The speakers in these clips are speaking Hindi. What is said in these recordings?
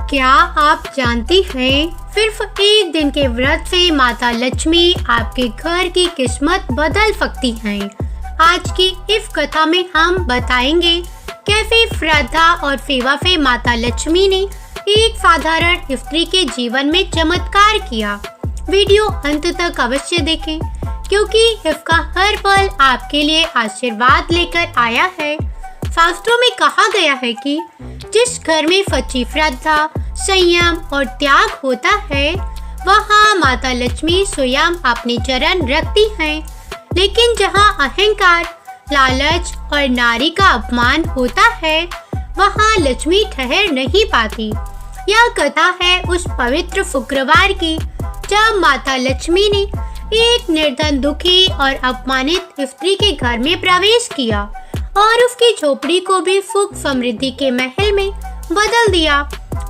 क्या आप जानती हैं, सिर्फ एक दिन के व्रत से माता लक्ष्मी आपके घर की किस्मत बदल सकती हैं। आज की इस कथा में हम बताएंगे कैसे श्रद्धा और सेवा से माता लक्ष्मी ने एक साधारण स्त्री के जीवन में चमत्कार किया। वीडियो अंत तक अवश्य देखें क्योंकि इसका हर पल आपके लिए आशीर्वाद लेकर आया है। शास्त्रों में कहा गया है कि जिस घर में सच्ची श्रद्धा, संयम और त्याग होता है, वहाँ माता लक्ष्मी स्वयं अपने चरण रखती हैं। लेकिन जहाँ अहंकार, लालच और नारी का अपमान होता है, वहाँ लक्ष्मी ठहर नहीं पाती। यह कथा है उस पवित्र शुक्रवार की जब माता लक्ष्मी ने एक निर्धन, दुखी और अपमानित स्त्री के घर में प्रवेश किया और उसकी झोपड़ी को भी सुख समृद्धि के महल में बदल दिया।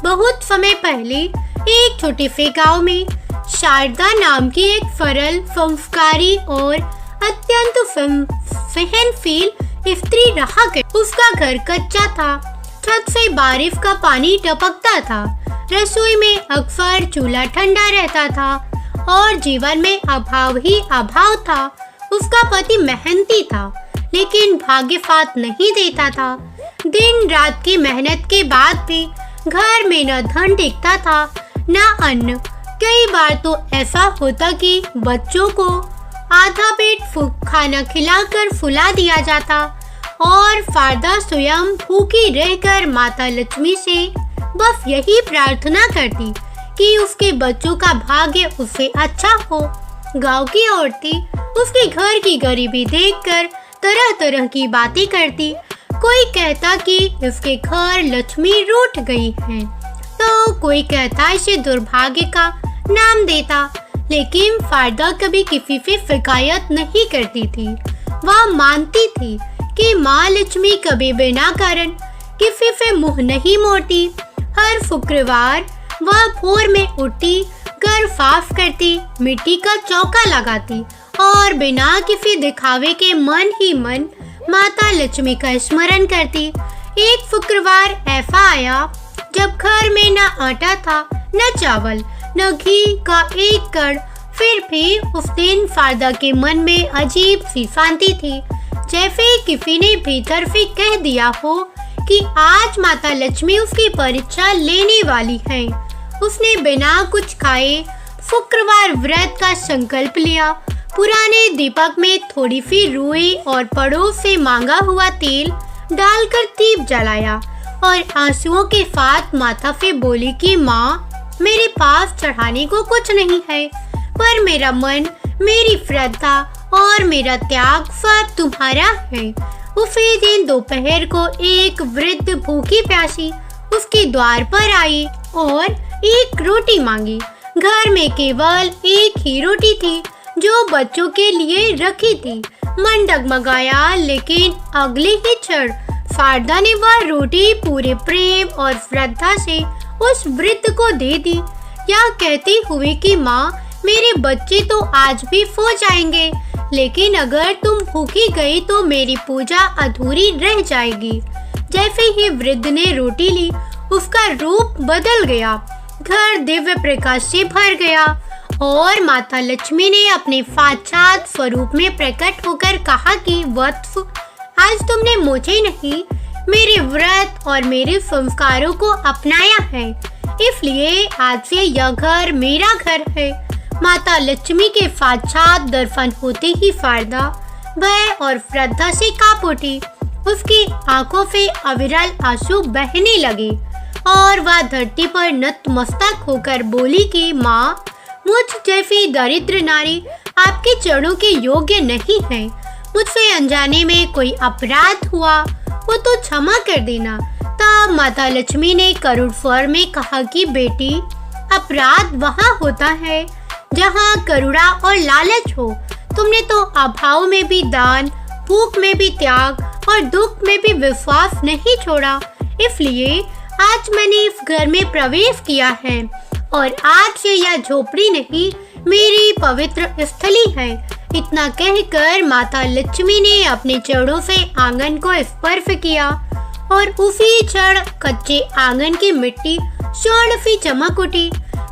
बहुत समय पहले एक छोटे से गांव में शारदा नाम की एक सरल, संस्कारी और अत्यंत सहनशील स्त्री रहा करती। उसका घर कच्चा था, छत से बारिश का पानी टपकता था, रसोई में अक्सर चूल्हा ठंडा रहता था और जीवन में अभाव ही अभाव था। उसका पति मेहनती था लेकिन भाग्य साथ नहीं देता था। दिन रात की मेहनत के बाद भी घर में न धन टिकता था न अन्न। कई बार तो ऐसा होता कि बच्चों को आधा पेट खाना खिलाकर फुला दिया जाता और शारदा स्वयं भूखी रहकर माता लक्ष्मी से बस यही प्रार्थना करती कि उसके बच्चों का भाग्य उससे अच्छा हो। गांव की औरतें उसके घर की गरीबी देखकर तरह तरह की बातें करती। कोई कहता कि इसके घर लक्ष्मी रूठ गई है, तो कोई कहता इसे दुर्भाग्य का नाम देता। लेकिन शारदा कभी किसी से शिकायत नहीं करती थी। वह मानती थी कि माँ लक्ष्मी कभी बिना कारण किसी से मुंह नहीं मोड़ती। हर शुक्रवार वह भोर में उठती, घर साफ करती, मिट्टी का चौका लगाती और बिना किसी दिखावे के मन ही मन माता लक्ष्मी का स्मरण करती। एक शुक्रवार ऐसा आया जब घर में न आटा था, न चावल, न घी का एक कण। फिर भी उस दिन शारदा के मन में अजीब सी शांति थी, जैसे किसी ने भीतर से कह दिया हो कि आज माता लक्ष्मी उसकी परीक्षा लेने वाली है। उसने बिना कुछ खाए शुक्रवार व्रत का संकल्प लिया। पुराने दीपक में थोड़ी सी रुई और पड़ोस से मांगा हुआ तेल डालकर दीप जलाया और आंसुओं के साथ माता से बोली कि माँ, मेरे पास चढ़ाने को कुछ नहीं है, पर मेरा मन, मेरी श्रद्धा और मेरा त्याग सब तुम्हारा है। उसी दिन दोपहर को एक वृद्ध भूखी प्यासी उसके द्वार पर आई और एक रोटी मांगी। घर में केवल एक ही रोटी थी जो बच्चों के लिए रखी थी। मन डगमगाया, लेकिन अगले ही क्षण शारदा ने वह रोटी पूरे प्रेम और श्रद्धा से उस वृद्ध को दे दी, यह कहते हुए कि माँ, मेरे बच्चे तो आज भी सो जाएंगे, लेकिन अगर तुम भूखी गई तो मेरी पूजा अधूरी रह जाएगी। जैसे ही वृद्ध ने रोटी ली, उसका रूप बदल गया, घर दिव्य प्रकाश से भर गया और माता लक्ष्मी ने अपने साक्षात स्वरूप में प्रकट होकर कहा कि वत्स, आज तुमने मुझे नहीं, मेरे व्रत और मेरे संस्कारों को अपनाया है, इसलिए आज से यह घर मेरा घर है। माता लक्ष्मी के साक्षात दर्शन होते ही शारदा भय और श्रद्धा से कांप उठी। उसकी आंखों से अविरल आंसू बहने लगे और वह धरती पर नतमस्तक होकर बोली कि माँ, मुझ जैसी दरिद्र नारी आपके चरणों के योग्य नहीं है। मुझसे अनजाने में कोई अपराध हुआ वो तो क्षमा कर देना। तब माता लक्ष्मी ने करुण स्वर में कहा कि बेटी, अपराध वहाँ होता है जहाँ करुणा और लालच हो। तुमने तो अभाव में भी दान, भूख में भी त्याग और दुख में भी विश्वास नहीं छोड़ा। इसलिए आज मैंने इस घर में प्रवेश किया है और आज से यह झोपड़ी नहीं, मेरी पवित्र स्थली है। इतना कहकर माता लक्ष्मी ने अपने चरणों से आंगन को स्पर्श किया और उसी क्षण कच्चे आंगन की मिट्टी स्वर्णफी चमक उठी,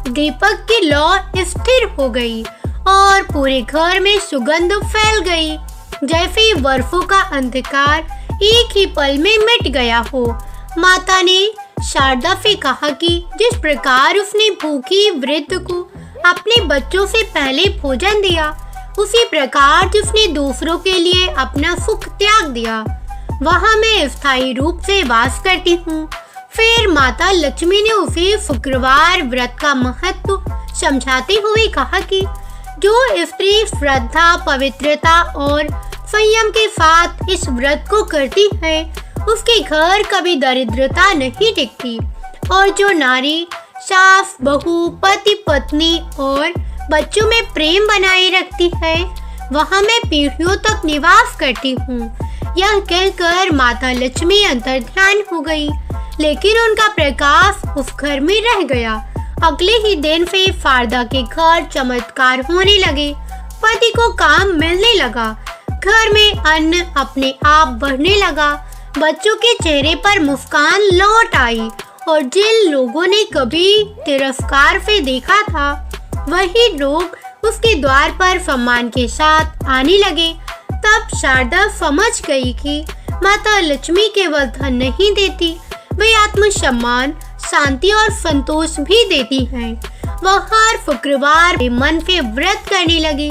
दीपक की लौ स्थिर हो गई और पूरे घर में सुगंध फैल गई, जैसे वर्षों का अंधकार एक ही पल में मिट गया हो। माता ने शारदा से कहा कि जिस प्रकार उसने भूखी वृद्ध को अपने बच्चों से पहले भोजन दिया, उसी प्रकार जिसने दूसरों के लिए अपना सुख त्याग दिया, वहाँ मैं स्थायी रूप से वास करती हूँ। फिर माता लक्ष्मी ने उसे शुक्रवार व्रत का महत्व समझाते हुए कहा कि जो स्त्री श्रद्धा, पवित्रता और संयम के साथ इस व्रत को करती है, उसके घर कभी दरिद्रता नहीं टिकती, और जो नारी सास, बहू, पति, पत्नी और बच्चों में प्रेम बनाए रखती है, वहाँ मैं पीढ़ियों तक निवास करती हूँ। यह कहकर माता लक्ष्मी अंतर्ध्यान हो गई, लेकिन उनका प्रकाश उस घर में रह गया। अगले ही दिन से शारदा के घर चमत्कार होने लगे। पति को काम मिलने लगा, घर में अन्न अपने आप बढ़ने लगा, बच्चों के चेहरे पर मुस्कान लौट आई, और जिन लोगों ने कभी तिरस्कार से देखा था, वही लोग उसके द्वार पर सम्मान के साथ आने लगे। तब शारदा समझ गई कि माता लक्ष्मी केवल धन नहीं देती, वे आत्मसम्मान, शांति और संतोष भी देती हैं। वह हर शुक्रवार मन से व्रत करने लगी,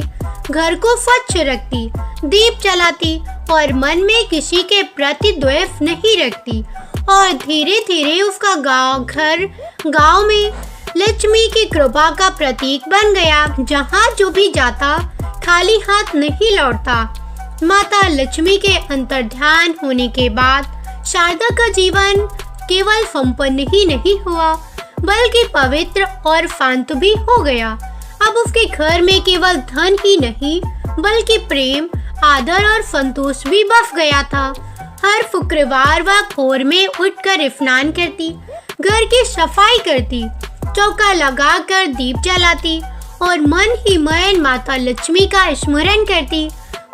घर को स्वच्छ रखती, दीप जलाती और मन में किसी के प्रति द्वेष नहीं रखती, और धीरे धीरे उसका घर गांव में लक्ष्मी की कृपा का प्रतीक बन गया। जहाँ जो भी जाता खाली हाथ नहीं लौटता। माता लक्ष्मी के अंतर्ध्यान होने के बाद शारदा का जीवन केवल संपन्न ही नहीं हुआ, बल्कि पवित्र और शांत भी हो गया। अब उसके घर में केवल धन ही नहीं, बल्कि प्रेम, आदर और संतोष भी बस गया था। हर शुक्रवार वह भोर में उठकर स्नान करती, घर की सफाई करती, चौका लगाकर दीप जलाती और मन ही मन माता लक्ष्मी का स्मरण करती।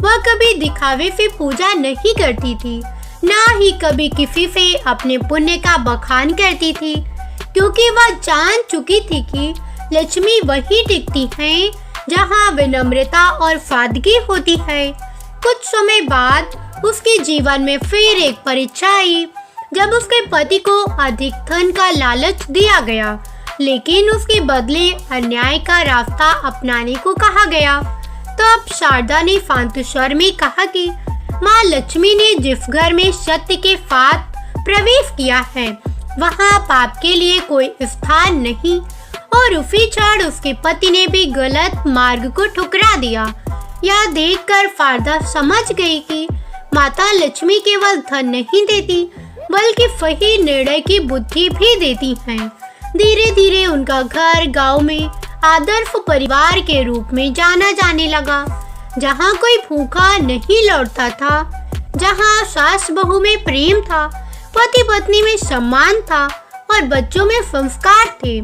वह कभी दिखावे से पूजा नहीं करती थी, ना ही कभी किसी से अपने पुण्य का बखान करती थी, क्योंकि वह जान चुकी थी कि लक्ष्मी वही टिकती है जहाँ विनम्रता और सादगी होती है। कुछ समय बाद उसके जीवन में फिर एक परीक्षा आई, जब उसके पति को अधिक धन का लालच दिया गया, लेकिन उसके बदले अन्याय का रास्ता अपनाने को कहा गया। तब शारदा ने शांत स्वर में कहा कि माँ लक्ष्मी ने जिस घर में सत्य के साथ प्रवेश किया है, वहाँ पाप के लिए कोई स्थान नहीं, और उसी क्षण उसके पति ने भी गलत मार्ग को ठुकरा दिया। यह देखकर शारदा समझ गई कि माता लक्ष्मी केवल धन नहीं देती, बल्कि सही निर्णय की बुद्धि भी देती हैं। धीरे धीरे उनका घर गांव में आदर्श परिवार के रूप में जाना जाने लगा, जहाँ कोई भूखा नहीं लौटता था, जहाँ सास बहू में प्रेम था, पति पत्नी में सम्मान था और बच्चों में संस्कार थे।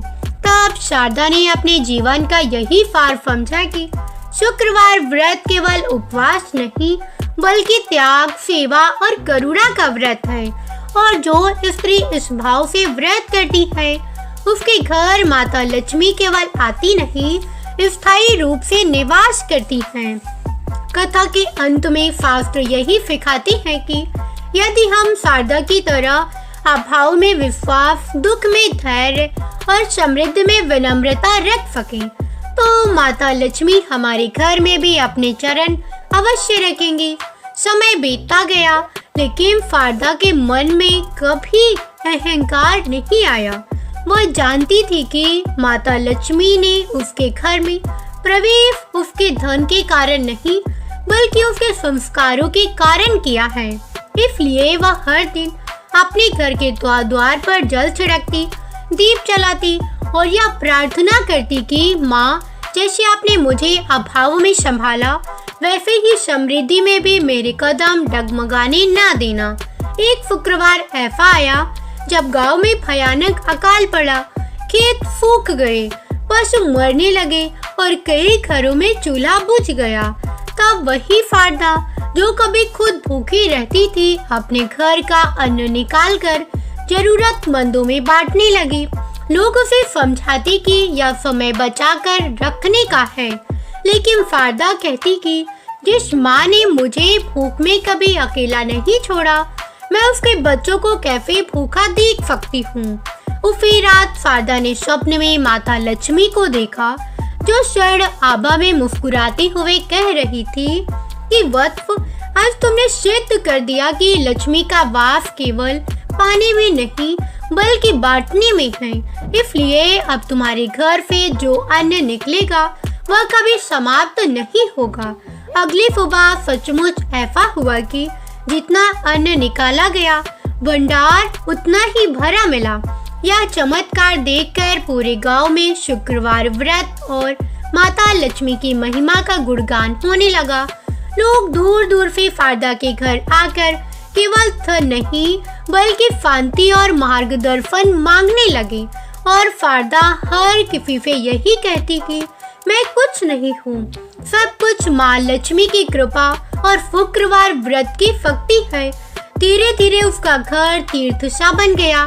तब शारदा ने अपने जीवन का यही सार समझा कि शुक्रवार व्रत केवल उपवास नहीं, बल्कि त्याग, सेवा और करुणा का व्रत है, और जो स्त्री इस भाव से व्रत करती है, उसके घर माता लक्ष्मी केवल आती नहीं, स्थायी रूप से निवास करती हैं। कथा के अंत में शास्त्र यही सिखाते हैं कि यदि हम शारदा की तरह अभाव में विश्वास, दुख में धैर्य और समृद्धि में विनम्रता रख सकें, तो माता लक्ष्मी हमारे घर में भी अपने चरण अवश्य रखेंगी। समय बीतता गया, लेकिन शारदा के मन में कभी अहंकार नहीं आया। वह जानती थी कि माता लक्ष्मी ने उसके घर में प्रवेश उसके धन के कारण नहीं, बल्कि उसके संस्कारों के कारण किया है। इसलिए वह हर दिन अपने घर के द्वार पर जल छिड़कती, दीप जलाती और यह प्रार्थना करती कि माँ, जैसे आपने मुझे अभाव में संभाला, वैसे ही समृद्धि में भी मेरे कदम डगमगाने ना देना। एक शुक्रवार ऐसा आया जब गांव में भयानक अकाल पड़ा, खेत सूख गए, पशु मरने लगे और कई घरों में चूल्हा बुझ गया। तब वही शारदा, जो कभी खुद भूखी रहती थी, अपने घर का अन्न निकालकर जरूरतमंदों में बांटने लगी। लोग उसे समझाते कि यह समय बचाकर रखने का है, लेकिन फारदा कहती कि जिस माँ ने मुझे भूख में कभी अकेला नहीं छोड़ा, मैं उसके बच्चों को कैसे भूखा देख सकती हूँ। उसी रात फारदा ने स्वप्न में माता लक्ष्मी को देखा, जो शरण आभा में मुस्कुराते हुए कह रही थी कि वत्स, आज तुमने सिद्ध कर दिया कि लक्ष्मी का वास केवल पाने में नहीं बल्कि बांटने में है। इसलिए अब तुम्हारे घर से जो अन्न निकलेगा वह कभी समाप्त नहीं होगा। अगली सुबह सचमुच ऐसा हुआ कि जितना अन्न निकाला गया, भंडार उतना ही भरा मिला। यह चमत्कार देखकर पूरे गांव में शुक्रवार व्रत और माता लक्ष्मी की महिमा का गुणगान होने लगा। लोग दूर दूर से फारदा के घर आकर केवल धन नहीं बल्कि शांति और मार्गदर्शन मांगने लगे, और फारदा हर किसी से यही कहती कि मैं कुछ नहीं हूँ, सब कुछ माँ लक्ष्मी की कृपा और शुक्रवार व्रत की शक्ति है। धीरे धीरे उसका घर तीर्थ सा बन गया,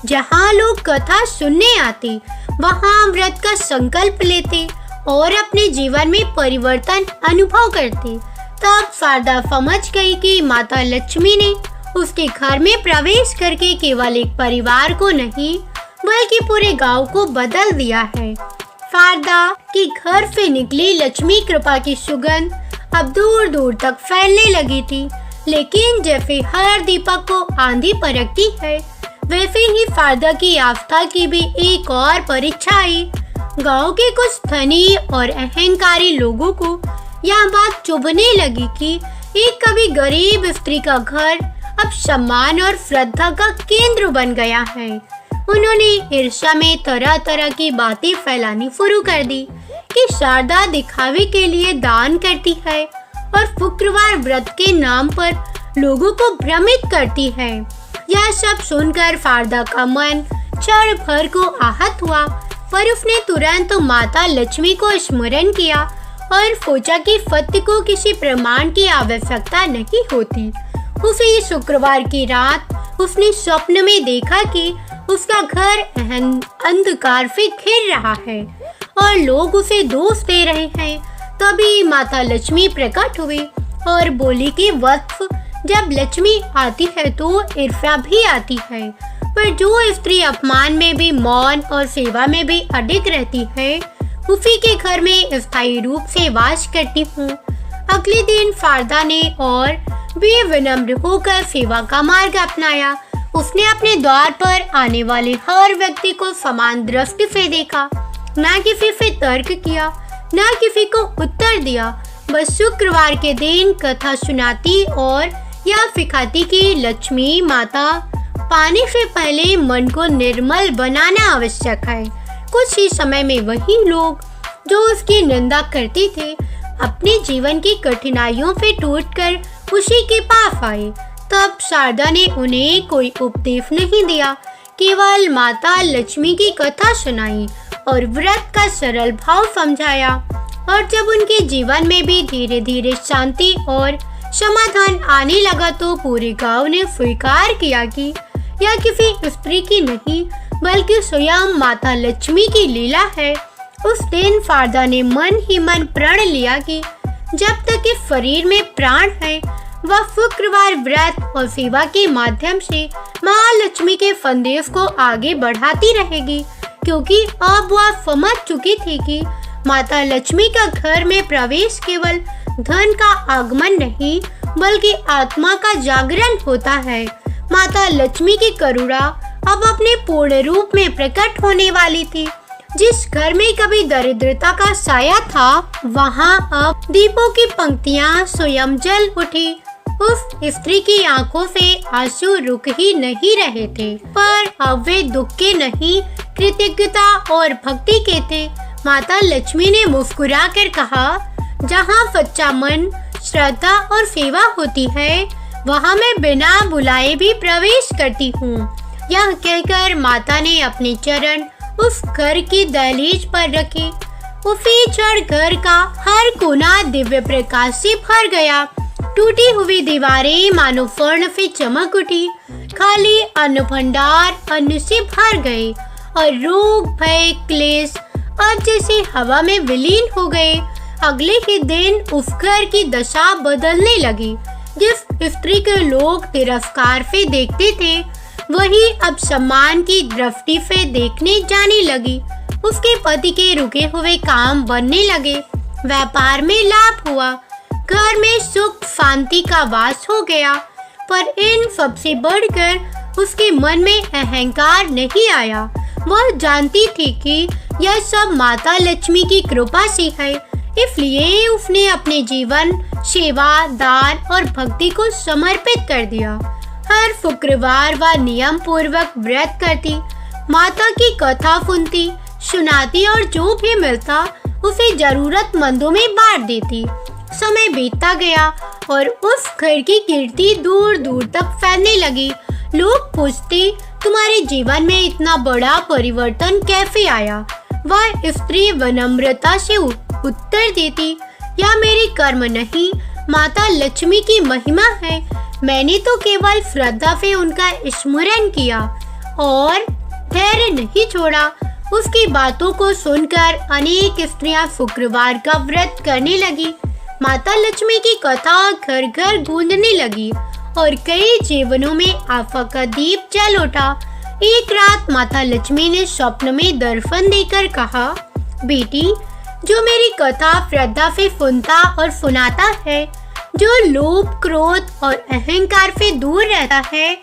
जहाँ लोग कथा सुनने आते, वहाँ व्रत का संकल्प लेते और अपने जीवन में परिवर्तन अनुभव करते। तब फारदा समझ गई कि माता लक्ष्मी ने उसके घर में प्रवेश करके केवल एक परिवार को नहीं बल्कि पूरे गांव को बदल दिया है। फारदा के घर से निकली लक्ष्मी कृपा की सुगंध अब दूर दूर तक फैलने लगी थी, लेकिन जैसे हर दीपक को आंधी परखती है, वैसे ही फारदा की आस्था की भी एक और परीक्षा आई। गांव के कुछ धनी और अहंकारी लोगों को यह बात चुभने लगी कि एक कभी गरीब स्त्री का घर अब सम्मान और श्रद्धा का केंद्र बन गया है। उन्होंने ईर्ष्या में तरह तरह की बातें फैलानी शुरू कर दी कि शारदा दिखावे के लिए दान करती है और शुक्रवार व्रत के नाम पर लोगों को भ्रमित करती है। यह सब सुनकर फारदा का मन क्षण भर को आहत हुआ, पर उसने तुरंत माता लक्ष्मी को स्मरण किया और सोचा कि सत्य को किसी प्रमाण की आवश्यकता नहीं होती। उसी शुक्रवार की रात उसने स्वप्न में देखा कि उसका घर अंधकार से घिर रहा है और लोग उसे दोष दे रहे हैं। तभी माता लक्ष्मी प्रकट हुई और बोली कि वत्स, जब लक्ष्मी आती है तो ईर्ष्या भी आती है, पर जो स्त्री अपमान में भी मौन और सेवा में भी अडिग रहती है, उसी के घर में स्थायी रूप से वास करती हूँ। अगले दिन फारदा ने और भी विनम्र होकर सेवा का मार्ग अपनाया। उसने अपने द्वार पर आने वाले हर व्यक्ति को समान दृष्टि से देखा, न किसी से तर्क किया, न किसी को उत्तर दिया। बस शुक्रवार के दिन कथा सुनाती और यह सिखाती कि लक्ष्मी माता पाने से पहले मन को निर्मल बनाना आवश्यक है। कुछ ही समय में वही लोग जो उसकी निंदा करते थे, अपने जीवन की कठिनाइयों से टूटकर उसी के पास आए। तब शारदा ने उन्हें कोई उपदेश नहीं दिया, केवल माता लक्ष्मी की कथा सुनाई और व्रत का सरल भाव समझाया। और जब उनके जीवन में भी धीरे धीरे शांति और समाधान आने लगा, तो पूरे गांव ने स्वीकार किया कि यह किसी स्त्री की नहीं बल्कि स्वयं माता लक्ष्मी की लीला है। उस दिन फारदा ने मन ही मन प्रण लिया कि जब तक इस शरीर में प्राण है, वह शुक्रवार व्रत और सेवा के माध्यम से माँ लक्ष्मी के संदेश को आगे बढ़ाती रहेगी, क्योंकि अब वह समझ चुकी थी कि माता लक्ष्मी का घर में प्रवेश केवल धन का आगमन नहीं बल्कि आत्मा का जागरण होता है। माता लक्ष्मी की करुणा अब अपने पूर्ण रूप में प्रकट होने वाली थी। जिस घर में कभी दरिद्रता का साया था, वहां अब दीपों की पंक्तियां स्वयं जल उठी। उस स्त्री की आंखों से आंसू रुक ही नहीं रहे थे, पर अब वे दुख के नहीं, कृतज्ञता और भक्ति के थे। माता लक्ष्मी ने मुस्कुरा कर कहा, जहाँ सच्चा मन, श्रद्धा और सेवा होती है, वहाँ मैं बिना बुलाए भी प्रवेश करती हूँ। यह कहकर माता ने अपने चरण उस घर की दहलीज पर रखे। उसी क्षण घर का हर कोना दिव्य प्रकाश से भर गया। टूटी हुई दीवारें मानो स्वर्ण से चमक उठी। खाली अन्न भंडार अन्न से भर गए और रोग, भय, क्लेश अब जैसे हवा में विलीन हो गए। अगले ही दिन उस घर की दशा बदलने लगी। जिस स्त्री के लोग तिरस्कार से देखते थे, वही अब सम्मान की दृष्टि से देखने जाने लगी। उसके पति के रुके हुए काम बनने लगे, व्यापार में लाभ हुआ, घर में सुख शांति का वास हो गया। पर इन सबसे बढ़कर उसके मन में अहंकार नहीं आया। वह जानती थी कि यह सब माता लक्ष्मी की कृपा से है, इसलिए उसने अपने जीवन सेवा, दान और भक्ति को समर्पित कर दिया। हर शुक्रवार वह नियम पूर्वक व्रत करती, माता की कथा सुनती, सुनाती और जो भी मिलता उसे जरूरतमंदों में बांट देती। समय बीतता गया और उस घर की कीर्ति दूर दूर तक फैलने लगी। लोग पूछते, तुम्हारे जीवन में इतना बड़ा परिवर्तन कैसे आया? वह स्त्री विनम्रता से उत्तर देती, यह मेरे कर्म नहीं, माता लक्ष्मी की महिमा है। मैंने तो केवल श्रद्धा से उनका स्मरण किया और धैर्य नहीं छोड़ा। उसकी बातों को सुनकर अनेक स्त्रियां शुक्रवार का व्रत करने लगी। माता लक्ष्मी की कथा घर घर गूंजने लगी और कई जीवनों में आशा का दीप जल उठा। एक रात माता लक्ष्मी ने स्वप्न में दर्शन देकर कहा, बेटी, जो मेरी कथा श्रद्धा से सुनता और सुनाता है, जो लोभ, क्रोध और अहंकार से दूर रहता है,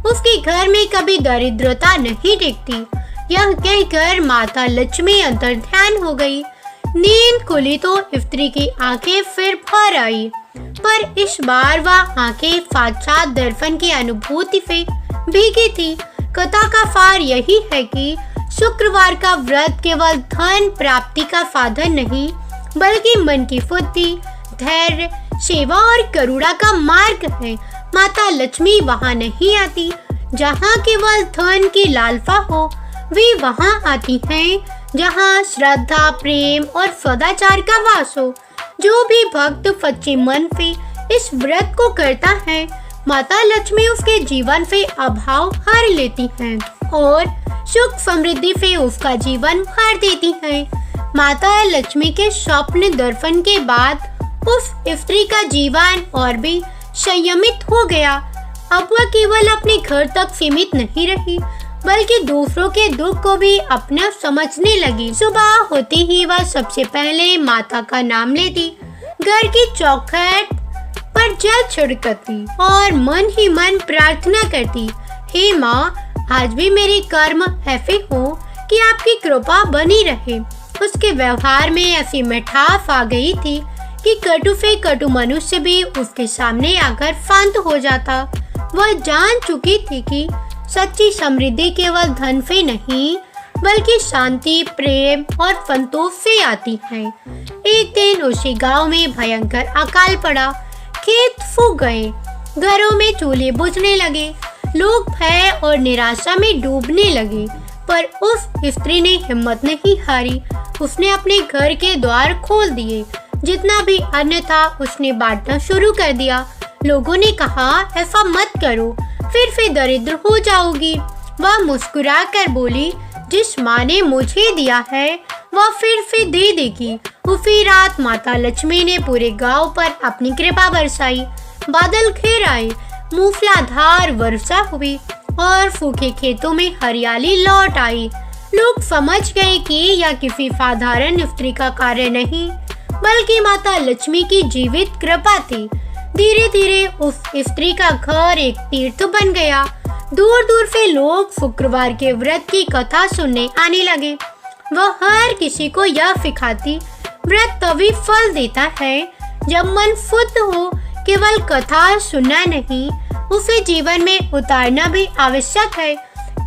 उसके घर में कभी दरिद्रता नहीं टिकती। यह कहकर माता लक्ष्मी अंतर्ध्यान हो गई। नींद खुली तो स्त्री की आंखें फिर भर आई, पर इस बार वह आंखें साक्षात दर्शन की अनुभूति से भीगी थी। कथा का सार यही है कि शुक्रवार का व्रत केवल धन प्राप्ति का साधन नहीं, बल्कि मन की शुद्धि, धैर्य, सेवा और करुणा का मार्ग है। माता लक्ष्मी वहाँ नहीं आती जहाँ केवल धन की लालसा हो, वे वहाँ आती हैं जहाँ श्रद्धा, प्रेम और सदाचार का वास हो। जो भी भक्त सच्चे मन से इस व्रत को करता है, माता लक्ष्मी उसके जीवन से अभाव हर लेती हैं और सुख समृद्धि से उसका जीवन भर देती हैं। माता लक्ष्मी के स्वप्न दर्शन के बाद उस स्त्री का जीवन और भी संयमित हो गया। अब वह केवल अपने घर तक सीमित नहीं रही, बल्कि दूसरों के दुख को भी अपना समझने लगी। सुबह होते ही वह सबसे पहले माता का नाम लेती, घर की चौखट पर जल छिड़कती और मन ही मन प्रार्थना करती, हे माँ, आज भी मेरे कर्म ऐसे हो कि आपकी कृपा बनी रहे। उसके व्यवहार में ऐसी मिठास आ गई थी कि कटु से कटु मनुष्य भी उसके सामने आकर शांत हो जाता। वह जान चुकी थी कि सच्ची समृद्धि केवल धन से नहीं, बल्कि शांति, प्रेम और संतोष से आती है। एक दिन उसी गांव में भयंकर अकाल पड़ा। खेत सूख गए, घरों में चूल्हे बुझने लगे, लोग भय और निराशा में डूबने लगे। पर उस स्त्री ने हिम्मत नहीं हारी। उसने अपने घर के द्वार खोल दिए, जितना भी अन्न था उसने बांटना शुरू कर दिया। लोगों ने कहा, ऐसा मत करो, फिर से दरिद्र हो जाओगी। वह मुस्कुरा कर बोली, जिस माँ ने मुझे दिया है वह फिर से दे देगी। उसी रात माता लक्ष्मी ने पूरे गांव पर अपनी कृपा बरसाई। बादल घिर आए, मूसलाधार वर्षा हुई और सूखे खेतों में हरियाली लौट आई। लोग समझ गए कि यह किसी साधारण स्त्री का कार्य नहीं, बल्कि माता लक्ष्मी की जीवित कृपा थी। धीरे धीरे उस स्त्री का घर एक तीर्थ बन गया। दूर दूर से लोग शुक्रवार के व्रत की कथा सुनने आने लगे। वह हर किसी को यह सिखाती, व्रत तभी फल देता है जब मन शुद्ध हो। केवल कथा सुनना नहीं, उसे जीवन में उतारना भी आवश्यक है।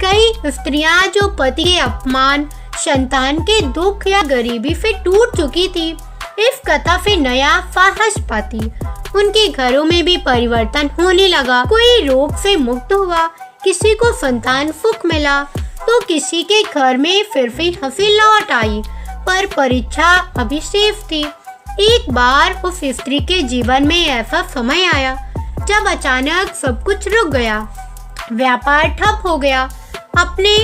कई स्त्रियां जो पति के अपमान, संतान के दुख या गरीबी से टूट चुकी थी, इस कथा से नया साहस पाती। उनके घरों में भी परिवर्तन होने लगा। कोई रोग से मुक्त हुआ, किसी को संतान सुख मिला, तो किसी के घर में फिर से हंसी लौट आई। पर परीक्षा अभी शेष थी। एक बार उस स्त्री के जीवन में ऐसा समय आया जब अचानक सब कुछ रुक गया। व्यापार ठप हो गया। अपने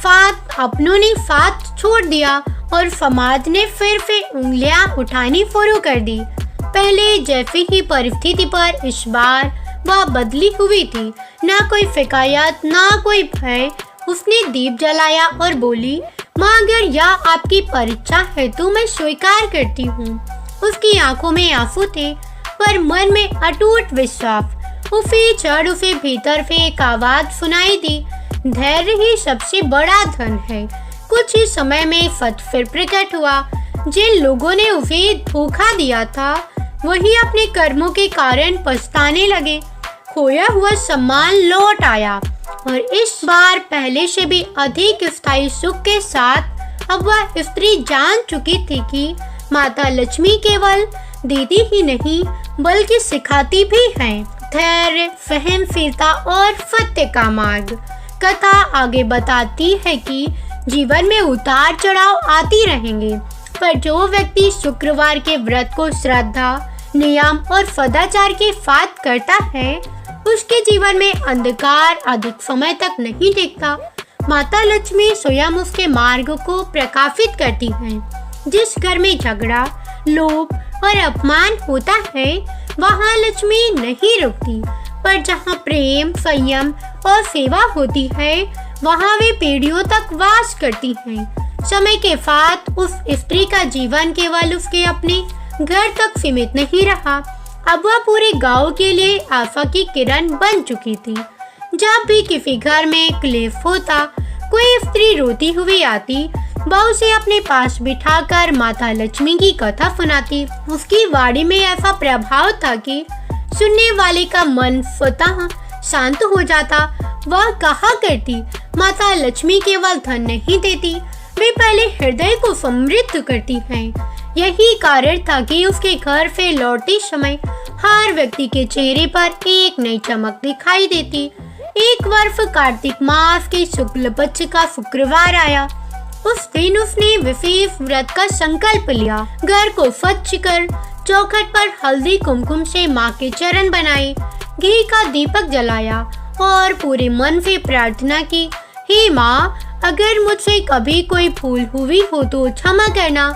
फात अपनों ने फात छोड़ दिया और फमाद ने फिर उंगलियां उठानी शुरू कर दी। पहले जैसी ही परिस्थिति पर इस बार वह बदली हुई थी, ना कोई शिकायत ना कोई भय। उसने दीप जलाया और बोली, माँ अगर यह आपकी परीक्षा है तो मैं स्वीकार करती हूँ। उसकी आंखों में आंसू थे पर मन में अटूट विश्वास। उसे भीतर से एक आवाज सुनाई दी, धैर्य ही सबसे बड़ा धन है। कुछ ही समय में सत्य फिर प्रकट हुआ। जिन लोगों ने उसे धोखा दिया था वही अपने कर्मों के कारण पछताने लगे। खोया हुआ सम्मान लौट आया और इस बार पहले से भी अधिक स्थायी सुख के साथ अब वह स्त्री जान चुकी थी कि माता लक्ष्मी केवल देती ही नहीं बल्कि सिखाती भी हैं। धैर्य, सहनशीलता और सत्य का मार्ग। कथा आगे बताती है कि जीवन में उतार चढ़ाव आती रहेंगे, पर जो व्यक्ति शुक्रवार के व्रत को श्रद्धा, नियम और सदाचार के साथ करता है उसके जीवन में अंधकार अधिक समय तक नहीं टिकता। माता लक्ष्मी स्वयं उसके मार्ग को प्रकाशित करती हैं। जिस घर में झगड़ा, लोभ और अपमान होता है वहाँ लक्ष्मी नहीं रुकती, पर जहाँ प्रेम, संयम और सेवा होती है वहाँ वे पीढ़ियों तक वास करती हैं। समय के साथ उस स्त्री का जीवन केवल उसके अपने घर तक सीमित नहीं रहा, अब वह पूरे गांव के लिए आशा की किरण बन चुकी थी। जब भी किसी घर में क्लेश होता, कोई स्त्री रोती हुई आती, वह उसे अपने पास बिठाकर माता लक्ष्मी की कथा सुनाती। उसकी वाणी में ऐसा प्रभाव था कि सुनने वाले का मन स्वतः शांत हो जाता। वह कहा करती, माता लक्ष्मी केवल धन नहीं देती, वे पहले हृदय को समृद्ध करती हैं। यही कारण था कि उसके घर से लौटते समय हर व्यक्ति के चेहरे पर एक नई चमक दिखाई देती। एक वर्ष कार्तिक मास के शुक्ल पक्ष का शुक्रवार आया। उस दिन उसने विशेष व्रत का संकल्प लिया। घर को स्वच्छ कर चौखट पर हल्दी कुमकुम से माँ के चरण बनाए, घी का दीपक जलाया और पूरे मन से प्रार्थना की, हे माँ, अगर मुझसे कभी कोई भूल हुई हो तो क्षमा करना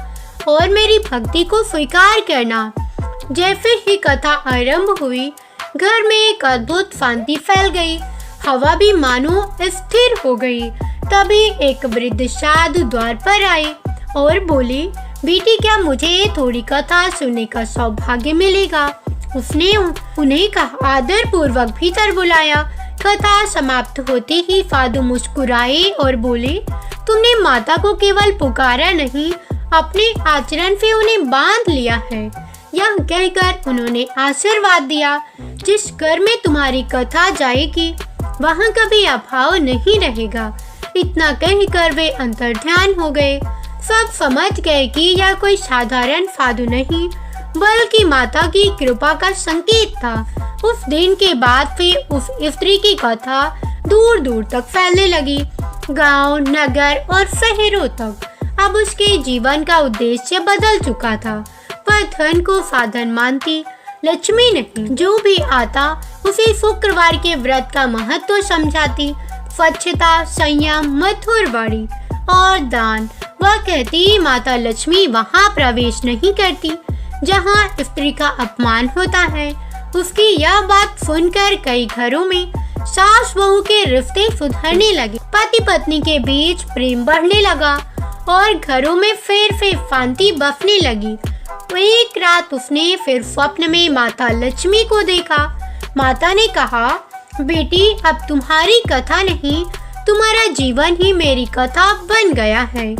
और मेरी भक्ति को स्वीकार करना। जैसे ही कथा आरंभ हुई, घर में एक अद्भुत शांति फैल गई। हवा भी मानो स्थिर हो गई। तभी एक वृद्ध साधु द्वार पर आए और बोले, बेटी क्या मुझे थोड़ी कथा सुनने का सौभाग्य मिलेगा? उसने उन्हें कहा, आदर पूर्वक भीतर बुलाया। कथा समाप्त होते ही साधु मुस्कुराए और बोले, तुमने माता को केवल पुकारा नहीं, अपने आचरण से उन्हें बांध लिया है। यह कहकर उन्होंने आशीर्वाद दिया, जिस घर में तुम्हारी कथा जाएगी वहाँ कभी अभाव नहीं रहेगा। इतना कहकर वे अंतर्ध्यान हो गए। सब समझ गए कि यह कोई साधारण साधु नहीं बल्कि माता की कृपा का संकेत था। उस दिन के बाद फिर उस स्त्री की कथा दूर दूर तक फैलने लगी, गांव, नगर और शहरों तक। अब उसके जीवन का उद्देश्य बदल चुका था। वह धन को साधन मानती, लक्ष्मी नहीं। जो भी आता उसे शुक्रवार के व्रत का महत्व समझाती। स्वच्छता, संयम, मधुर वाणी और दान। वह कहती, माता लक्ष्मी वहाँ प्रवेश नहीं करती जहाँ स्त्री का अपमान होता है। उसकी यह बात सुनकर कई घरों में सास बहू के रिश्ते सुधरने लगे। पति पत्नी के बीच प्रेम बढ़ने लगा और घरों में फिर शांति बसने लगी। एक रात उसने फिर स्वप्न में माता लक्ष्मी को देखा। माता ने कहा, बेटी अब तुम्हारी कथा नहीं, तुम्हारा जीवन ही मेरी कथा बन गया है।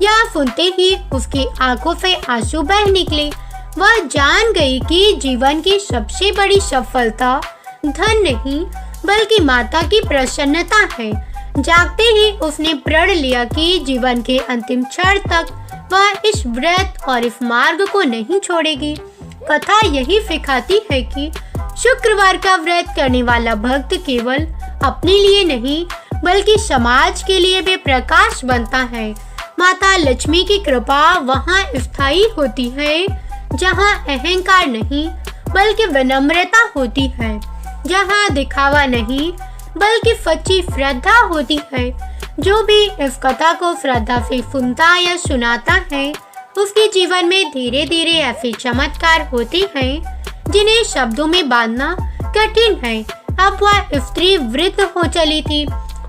यह सुनते ही उसकी आंखों से आंसू बह निकले। वह जान गई कि जीवन की सबसे बड़ी सफलता धन नहीं बल्कि माता की प्रसन्नता है। जागते ही उसने प्रण लिया कि जीवन के अंतिम क्षण तक वह इस व्रत और इस मार्ग को नहीं छोड़ेगी। कथा यही सिखाती है कि शुक्रवार का व्रत करने वाला भक्त केवल अपने लिए नहीं बल्कि समाज के लिए भी प्रकाश बनता है। माता लक्ष्मी की कृपा वहाँ स्थायी होती है जहाँ अहंकार नहीं बल्कि विनम्रता होती है, जहाँ दिखावा नहीं बल्कि सच्ची श्रद्धा होती है, जो भी इस कथा को श्रद्धा से सुनता या सुनाता है, उसके जीवन में धीरे धीरे ऐसे चमत्कार होते हैं जिन्हें शब्दों में बांधना कठिन है। अब वह स्त्री वृद्ध हो चली थी,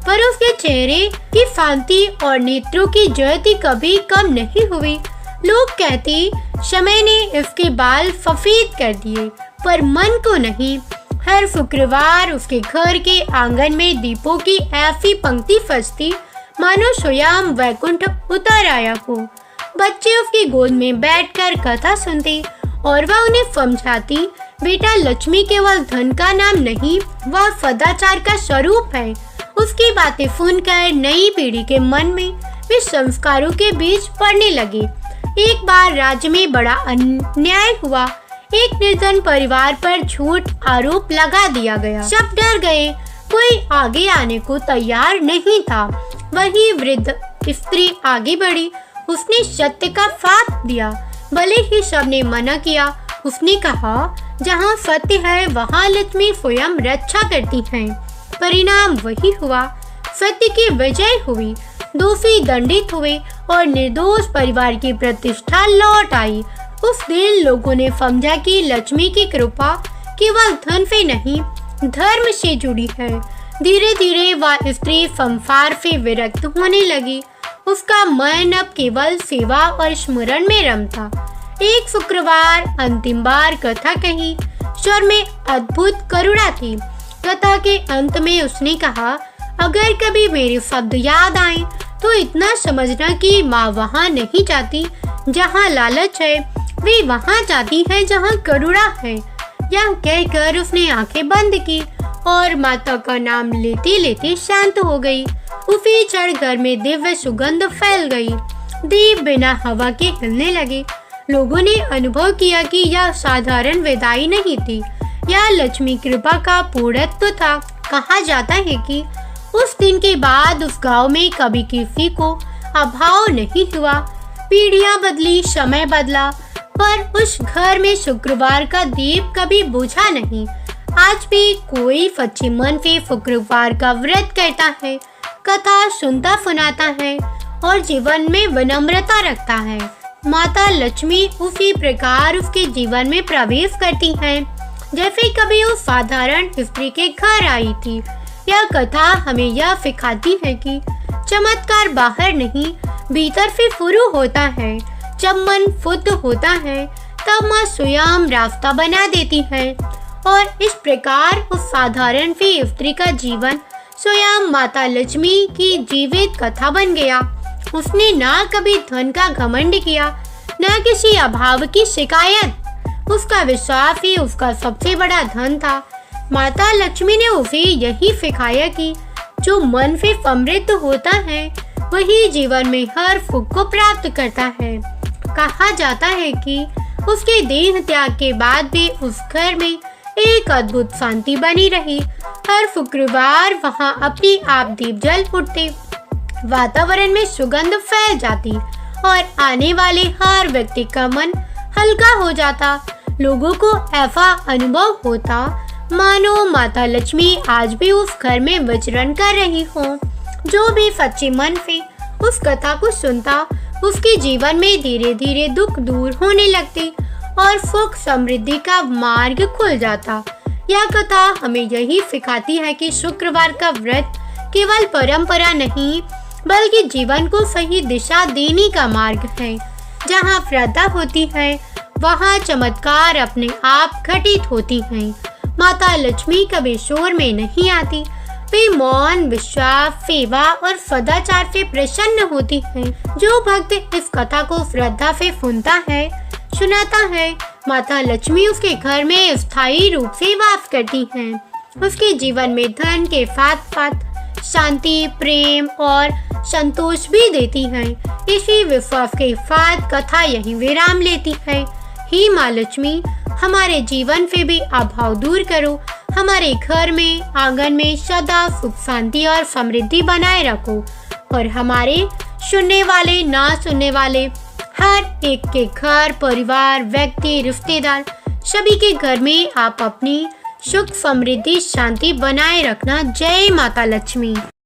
पर उसके चेहरे की शांति और नेत्रों की ज्योति कभी कम नहीं हुई। लोग कहते समय ने इसके बाल सफेद कर दिए, पर मन को नहीं। हर शुक्रवार उसके घर के आंगन में दीपों की ऐसी पंक्ति सजती मानो स्वयं वैकुंठ उतर आया हो। बच्चे उसकी गोद में बैठकर कथा सुनते और वह उन्हें समझाती, बेटा लक्ष्मी केवल धन का नाम नहीं, वह सदाचार का स्वरूप है। उसकी बातें सुनकर नई पीढ़ी के मन में वे संस्कारों के बीज पड़ने लगे। एक बार राज्य में बड़ा अन्याय हुआ। एक निर्धन परिवार पर झूठ आरोप लगा दिया गया। सब डर गए, कोई आगे आने को तैयार नहीं था। वही वृद्ध स्त्री आगे बढ़ी। उसने सत्य का साथ दिया, भले ही सबने मना किया। उसने कहा, जहाँ सत्य है वहाँ लक्ष्मी स्वयं रक्षा करती हैं। परिणाम वही हुआ, सत्य की विजय हुई। दोषी दंडित हुए और निर्दोष परिवार की प्रतिष्ठा लौट आई। उस दिन लोगों ने समझा कि लक्ष्मी की कृपा केवल धन से नहीं, धर्म से जुड़ी है। धीरे धीरे वह स्त्री संसार से विरक्त होने लगी। उसका मन अब केवल सेवा और स्मरण में रमता। एक शुक्रवार अंतिम बार कथा कही। स्वर में अद्भुत करुणा थी। कथा के अंत में उसने कहा, अगर कभी मेरे शब्द याद आए तो इतना समझना कि माँ वहाँ नहीं जाती जहाँ लालच है, वे वहाँ जाती है जहाँ करुणा है। यह कहकर उसने आंखें बंद की और माता का नाम लेते लेते शांत हो गई। उसी क्षण घर में दिव्य सुगंध फैल गई। दीप बिना हवा के हिलने लगे। लोगों ने अनुभव किया कि यह साधारण विदाई नहीं थी, यह लक्ष्मी कृपा का पूर्णत्व था। कहा जाता है कि उस दिन के बाद उस गांव में कभी किसी को अभाव नहीं हुआ। पीढ़ियां बदली, समय बदला, पर उस घर में शुक्रवार का दीप कभी बुझा नहीं। आज भी कोई सच्चे मन से शुक्रवार का व्रत करता है, कथा सुनता सुनाता है और जीवन में विनम्रता रखता है। माता लक्ष्मी उसी प्रकार उसके जीवन में प्रवेश करती हैं, जैसे कभी वो साधारण स्त्री के घर आई थी। यह कथा हमें यह सिखाती है कि चमत्कार बाहर नहीं, भीतर से शुरू होता है। जब मन शुद्ध होता है तब माँ स्वयं रास्ता बना देती है और इस प्रकार उस साधारण सी स्त्री का जीवन स्वयं माता लक्ष्मी की जीवित कथा बन गया। उसने ना कभी धन का घमंड किया, ना किसी अभाव की शिकायत। उसका विश्वास ही उसका सबसे बड़ा धन था। माता लक्ष्मी ने उसे यही सिखाया कि जो मन से समृद्ध होता है वही जीवन में हर सुख को प्राप्त करता है। कहा जाता है कि उसके देह त्याग के बाद भी उस घर में एक अद्भुत शांति बनी रही। हर शुक्रवार वहां अपने आप दीप जल उठते, वातावरण में सुगंध फैल जाती और आने वाले हर व्यक्ति का मन हल्का हो जाता। लोगों को ऐसा अनुभव होता मानो माता लक्ष्मी आज भी उस घर में विचरण कर रही हो। जो भी सच्चे मन से उस कथा को सुनता, उसके जीवन में धीरे धीरे दुख दूर होने लगते और सुख समृद्धि का मार्ग खुल जाता। यह कथा हमें यही सिखाती है कि शुक्रवार का व्रत केवल परंपरा नहीं, बल्कि जीवन को सही दिशा देने का मार्ग है। जहाँ श्रद्धा होती है वहाँ चमत्कार अपने आप घटित होती हैं। माता लक्ष्मी कभी शोर में नहीं आती, वे मौन, विश्वास, सेवा और सदाचार से प्रसन्न होती हैं। जो भक्त इस कथा को श्रद्धा से सुनता है, सुनाता है, माता लक्ष्मी उसके घर में स्थायी रूप से वास करती हैं। उसके जीवन में धन के साथ साथ शांति, प्रेम और संतोष भी देती हैं। इसी विश्वास के साथ कथा यही विराम लेती है। हे माँ लक्ष्मी, हमारे जीवन से भी अभाव दूर करो, हमारे घर में, आंगन में सदा सुख, शांति और समृद्धि बनाए रखो और हमारे सुनने वाले, ना सुनने वाले हर एक के घर, परिवार, व्यक्ति, रिश्तेदार सभी के घर में आप अपनी सुख, समृद्धि, शांति बनाए रखना। जय माता लक्ष्मी।